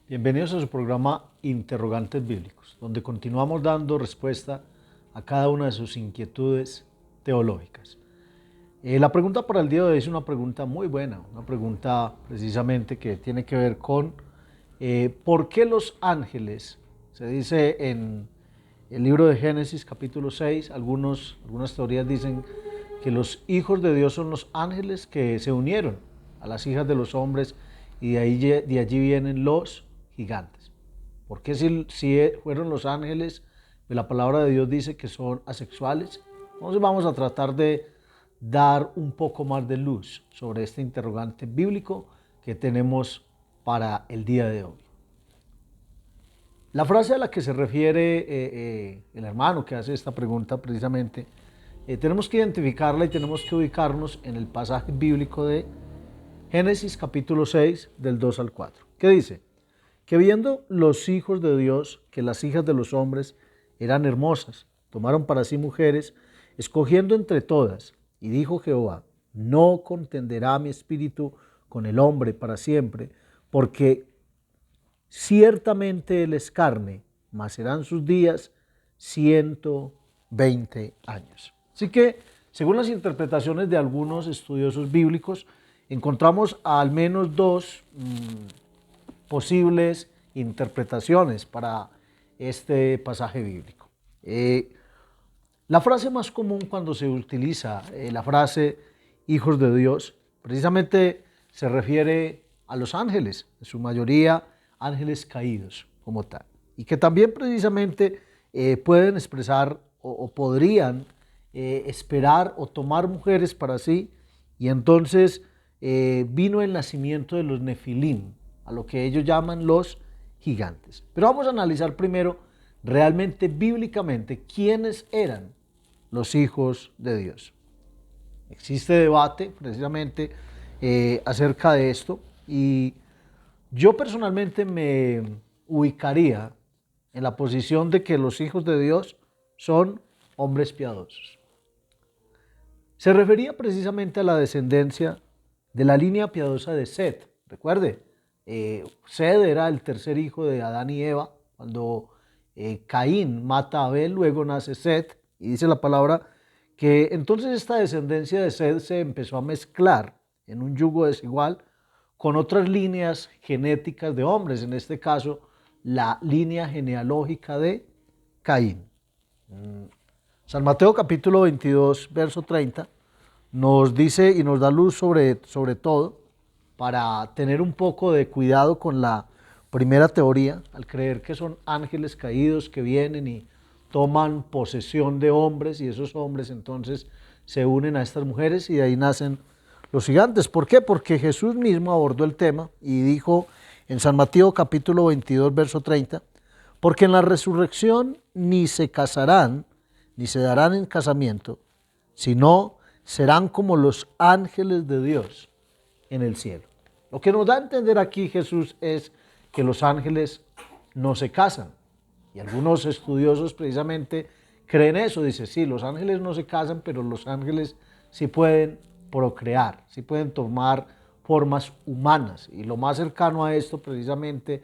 Bienvenidos a su programa Interrogantes Bíblicos, donde continuamos dando respuesta a cada una de sus inquietudes teológicas. La pregunta para el día de hoy es una pregunta muy buena, una pregunta precisamente que tiene que ver con ¿por qué los ángeles? Se dice en el libro de Génesis capítulo 6, algunas teorías dicen que los hijos de Dios son los ángeles que se unieron a las hijas de los hombres y de allí vienen los gigantes. ¿Por qué si fueron los ángeles? Pues la palabra de Dios dice que son asexuales. Entonces vamos a tratar de dar un poco más de luz sobre este interrogante bíblico que tenemos para el día de hoy. La frase a la que se refiere el hermano que hace esta pregunta precisamente, tenemos que identificarla y tenemos que ubicarnos en el pasaje bíblico de Génesis capítulo 6 del 2 al 4. ¿Qué dice? Que viendo los hijos de Dios que las hijas de los hombres eran hermosas, tomaron para sí mujeres, escogiendo entre todas, y dijo Jehová, no contenderá mi espíritu con el hombre para siempre, porque ciertamente él es carne, mas serán sus días 120 años. Así que, según las interpretaciones de algunos estudiosos bíblicos, encontramos al menos dos posibles interpretaciones para este pasaje bíblico. La frase más común cuando se utiliza la frase hijos de Dios, precisamente se refiere a los ángeles, en su mayoría ángeles caídos como tal, y que también precisamente pueden expresar o podrían esperar o tomar mujeres para sí, y entonces vino el nacimiento de los nefilim, a lo que ellos llaman los gigantes. Pero vamos a analizar primero realmente bíblicamente quiénes eran los hijos de Dios. Existe debate precisamente acerca de esto y yo personalmente me ubicaría en la posición de que los hijos de Dios son hombres piadosos. Se refería precisamente a la descendencia de la línea piadosa de Set. Recuerde, Set era el tercer hijo de Adán y Eva. Cuando Caín mata a Abel, luego nace Set, y dice la palabra que entonces esta descendencia de Set se empezó a mezclar en un yugo desigual con otras líneas genéticas de hombres, en este caso la línea genealógica de Caín. San Mateo capítulo 22, verso 30, nos dice y nos da luz sobre todo para tener un poco de cuidado con la primera teoría, al creer que son ángeles caídos que vienen y toman posesión de hombres y esos hombres entonces se unen a estas mujeres y de ahí nacen los gigantes. ¿Por qué? Porque Jesús mismo abordó el tema y dijo en San Mateo capítulo 22, verso 30, porque en la resurrección ni se casarán, ni se darán en casamiento, sino serán como los ángeles de Dios en el cielo. Lo que nos da a entender aquí Jesús es que los ángeles no se casan. Y algunos estudiosos precisamente creen eso. Dice, sí, los ángeles no se casan, pero los ángeles sí pueden procrear, sí pueden tomar formas humanas. Y lo más cercano a esto precisamente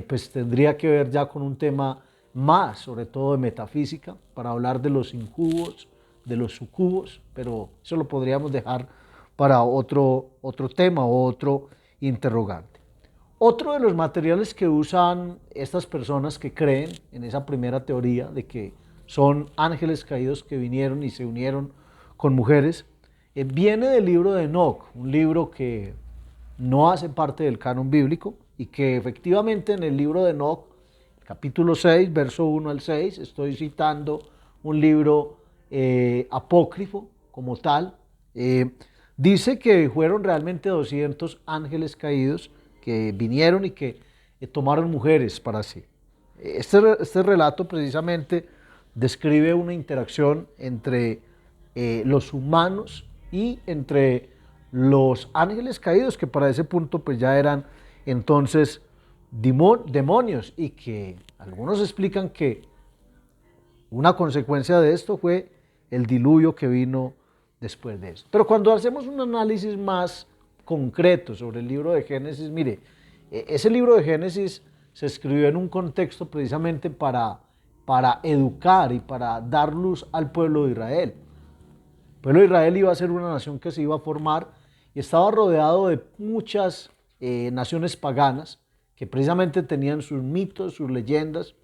pues tendría que ver ya con un tema más, sobre todo de metafísica, para hablar de los incubos, de los sucubos, pero eso lo podríamos dejar para otro tema o otro interrogante. Otro de los materiales que usan estas personas que creen en esa primera teoría de que son ángeles caídos que vinieron y se unieron con mujeres, viene del libro de Enoc, un libro que no hace parte del canon bíblico y que efectivamente en el libro de Enoc, capítulo 6, verso 1 al 6, estoy citando un libro apócrifo como tal, dice que fueron realmente 200 ángeles caídos que vinieron y que tomaron mujeres para sí. Este relato precisamente describe una interacción entre los humanos y entre los ángeles caídos, que para ese punto pues ya eran entonces demonios, y que algunos explican que una consecuencia de esto fue el diluvio que vino después de eso. Pero cuando hacemos un análisis más concreto sobre el libro de Génesis, mire, ese libro de Génesis se escribió en un contexto precisamente para educar y para dar luz al pueblo de Israel. El pueblo de Israel iba a ser una nación que se iba a formar y estaba rodeado de muchas naciones paganas que precisamente tenían sus mitos, sus leyendas,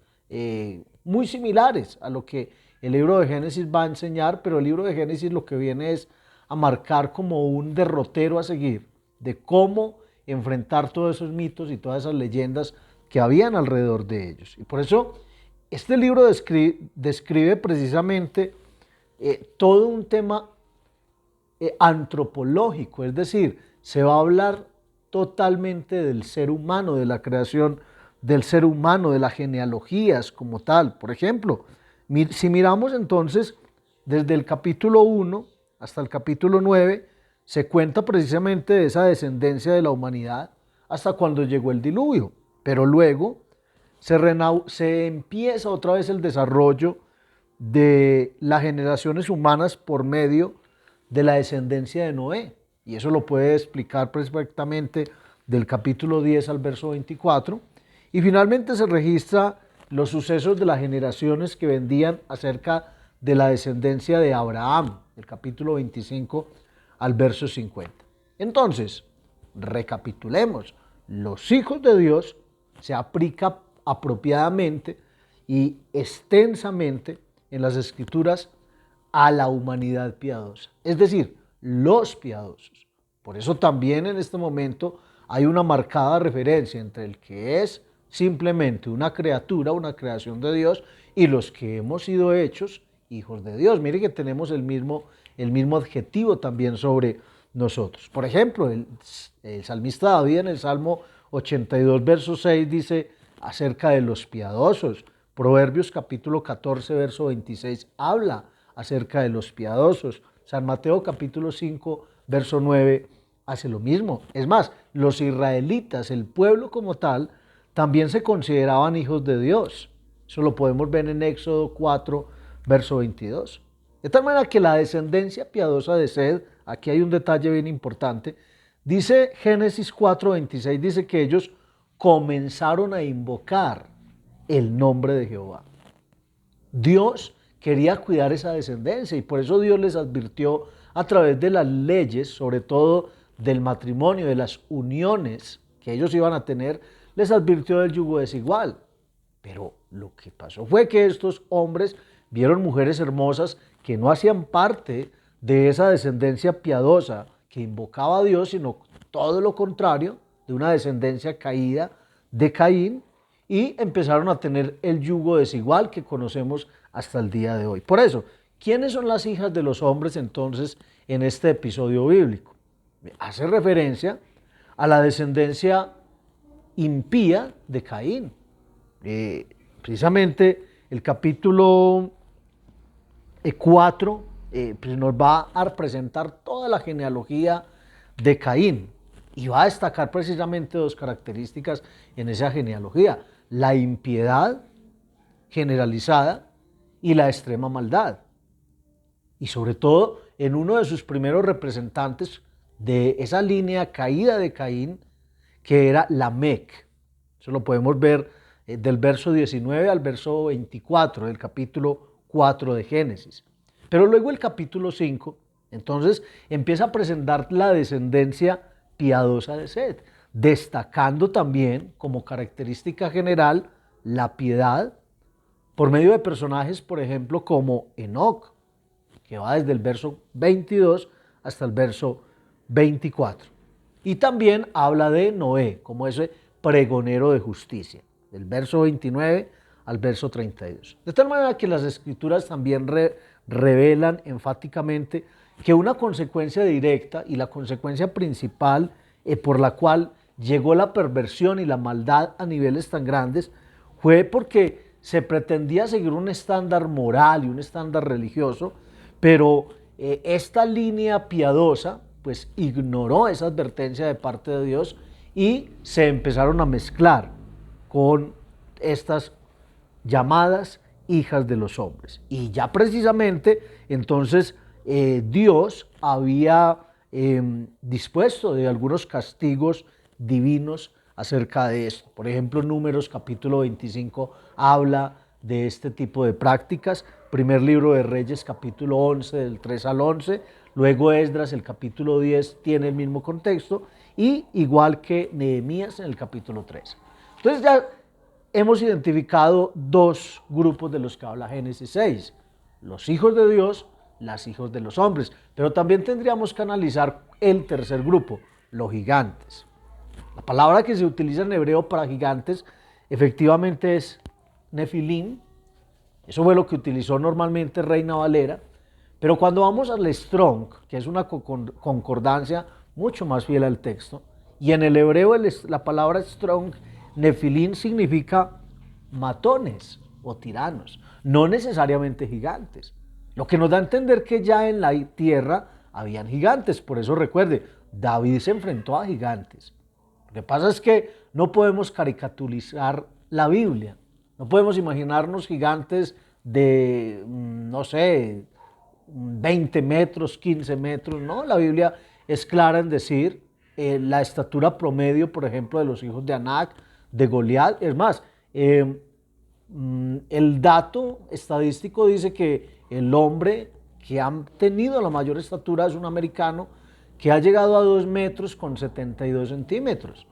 muy similares a lo que el libro de Génesis va a enseñar, pero el libro de Génesis lo que viene es a marcar como un derrotero a seguir de cómo enfrentar todos esos mitos y todas esas leyendas que habían alrededor de ellos. Y por eso este libro describe precisamente todo un tema antropológico, es decir, se va a hablar totalmente del ser humano, de la creación del ser humano, de las genealogías como tal. Por ejemplo, si miramos entonces desde el capítulo 1 hasta el capítulo 9, se cuenta precisamente de esa descendencia de la humanidad hasta cuando llegó el diluvio, pero luego se empieza otra vez el desarrollo de las generaciones humanas por medio de la descendencia de Noé. Y eso lo puede explicar perfectamente del capítulo 10 al verso 24. Y finalmente se registra los sucesos de las generaciones que vendían acerca de la descendencia de Abraham, del capítulo 25 al verso 50. Entonces, recapitulemos, los hijos de Dios se aplica apropiadamente y extensamente en las Escrituras a la humanidad piadosa, es decir, los piadosos. Por eso también en este momento hay una marcada referencia entre el que es simplemente una criatura, una creación de Dios, y los que hemos sido hechos hijos de Dios. Mire que tenemos el mismo adjetivo también sobre nosotros. Por ejemplo, el salmista David en el Salmo 82, verso 6 dice acerca de los piadosos. Proverbios capítulo 14, verso 26 habla acerca de los piadosos. San Mateo capítulo 5, verso 9 hace lo mismo. Es más, los israelitas, el pueblo como tal, también se consideraban hijos de Dios. Eso lo podemos ver en Éxodo 4, verso 22. De tal manera que la descendencia piadosa de Sed, aquí hay un detalle bien importante, dice Génesis 4, 26, dice que ellos comenzaron a invocar el nombre de Jehová. Dios quería cuidar esa descendencia y por eso Dios les advirtió a través de las leyes, sobre todo del matrimonio, de las uniones que ellos iban a tener, les advirtió del yugo desigual. Pero lo que pasó fue que estos hombres vieron mujeres hermosas que no hacían parte de esa descendencia piadosa que invocaba a Dios, sino todo lo contrario, de una descendencia caída de Caín, y empezaron a tener el yugo desigual que conocemos hasta el día de hoy. Por eso, ¿quiénes son las hijas de los hombres entonces en este episodio bíblico? Hace referencia a la descendencia impía de Caín. Precisamente el capítulo 4 pues nos va a presentar toda la genealogía de Caín y va a destacar precisamente dos características en esa genealogía: la impiedad generalizada y la extrema maldad. Y sobre todo en uno de sus primeros representantes de esa línea caída de Caín, que era Lamec. Eso lo podemos ver del verso 19 al verso 24 del capítulo 4 de Génesis. Pero luego el capítulo 5, entonces empieza a presentar la descendencia piadosa de Set, destacando también como característica general la piedad por medio de personajes, por ejemplo, como Enoc, que va desde el verso 22 hasta el verso 24. Y también habla de Noé, como ese pregonero de justicia, del verso 29 al verso 32. De tal manera que las Escrituras también revelan enfáticamente que una consecuencia directa y la consecuencia principal por la cual llegó la perversión y la maldad a niveles tan grandes fue porque se pretendía seguir un estándar moral y un estándar religioso, pero esta línea piadosa pues ignoró esa advertencia de parte de Dios y se empezaron a mezclar con estas llamadas hijas de los hombres. Y ya precisamente entonces Dios había dispuesto de algunos castigos divinos acerca de esto. Por ejemplo, Números capítulo 25 habla de este tipo de prácticas. Primer libro de Reyes capítulo 11 del 3 al 11. Luego Esdras el capítulo 10 tiene el mismo contexto y igual que Nehemías en el capítulo 3. Entonces ya hemos identificado dos grupos de los que habla Génesis 6. Los hijos de Dios, los hijos de los hombres. Pero también tendríamos que analizar el tercer grupo, los gigantes. La palabra que se utiliza en hebreo para gigantes efectivamente es Nefilim. Eso fue lo que utilizó normalmente Reina Valera. Pero cuando vamos al Strong, que es una concordancia mucho más fiel al texto, y en el hebreo la palabra Strong, Nefilim significa matones o tiranos, no necesariamente gigantes. Lo que nos da a entender que ya en la tierra habían gigantes. Por eso recuerde, David se enfrentó a gigantes. Lo que pasa es que no podemos caricaturizar la Biblia. No podemos imaginarnos gigantes de, no sé, 20 metros, 15 metros. No, la Biblia es clara en decir la estatura promedio, por ejemplo, de los hijos de Anac, de Goliat. Es más, el dato estadístico dice que el hombre que ha tenido la mayor estatura es un americano que ha llegado a 2 metros con 72 centímetros.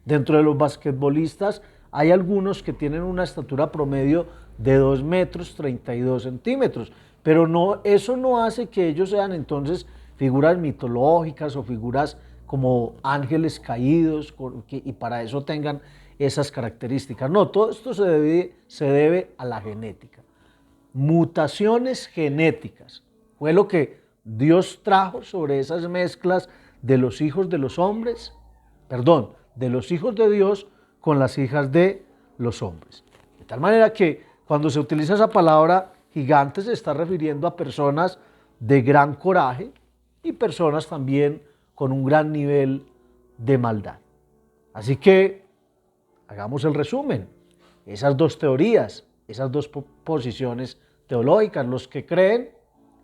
Dentro de los basquetbolistas hay algunos que tienen una estatura promedio de 2 metros 32 centímetros, pero no, eso no hace que ellos sean entonces figuras mitológicas o figuras como ángeles caídos y para eso tengan esas características. No, todo esto se debe a la genética. Mutaciones genéticas fue lo que Dios trajo sobre esas mezclas de los hijos de los hombres, perdón, de los hijos de Dios con las hijas de los hombres. De tal manera que cuando se utiliza esa palabra gigantes se está refiriendo a personas de gran coraje y personas también con un gran nivel de maldad. Así que hagamos el resumen. Esas dos teorías, esas dos posiciones teológicas, los que creen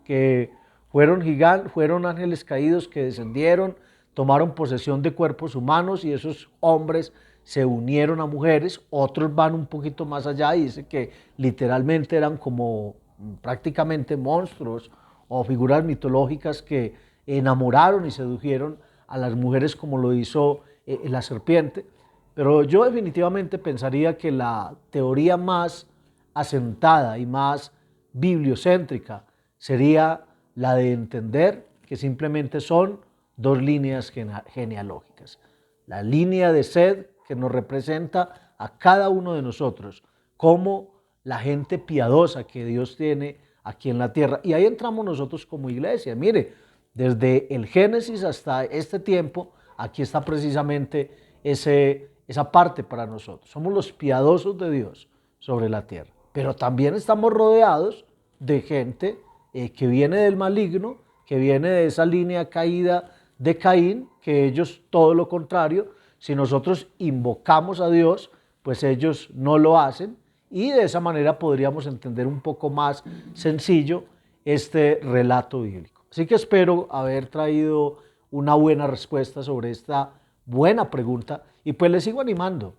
que fueron ángeles caídos que descendieron, tomaron posesión de cuerpos humanos y esos hombres se unieron a mujeres. Otros van un poquito más allá y dicen que literalmente eran como prácticamente monstruos o figuras mitológicas que enamoraron y sedujeron a las mujeres como lo hizo la serpiente. Pero yo definitivamente pensaría que la teoría más asentada y más bibliocéntrica sería la de entender que simplemente son dos líneas genealógicas. La línea de Sed, que nos representa a cada uno de nosotros como la gente piadosa que Dios tiene aquí en la tierra. Y ahí entramos nosotros como iglesia. Mire, desde el Génesis hasta este tiempo, aquí está precisamente esa parte para nosotros. Somos los piadosos de Dios sobre la tierra. Pero también estamos rodeados de gente que viene del maligno, que viene de esa línea caída de Caín, que ellos todo lo contrario. Si nosotros invocamos a Dios, pues ellos no lo hacen y de esa manera podríamos entender un poco más sencillo este relato bíblico. Así que espero haber traído una buena respuesta sobre esta buena pregunta y pues les sigo animando.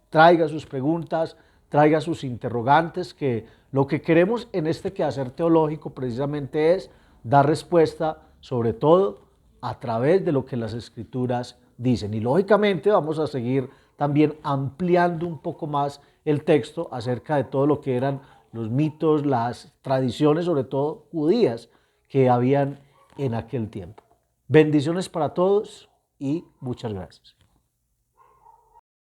Traiga sus preguntas, traiga sus interrogantes, que lo que queremos en este quehacer teológico precisamente es dar respuesta sobre todo a través de lo que las Escrituras dicen. Y lógicamente vamos a seguir también ampliando un poco más el texto acerca de todo lo que eran los mitos, las tradiciones, sobre todo judías, que habían en aquel tiempo. Bendiciones para todos y muchas gracias.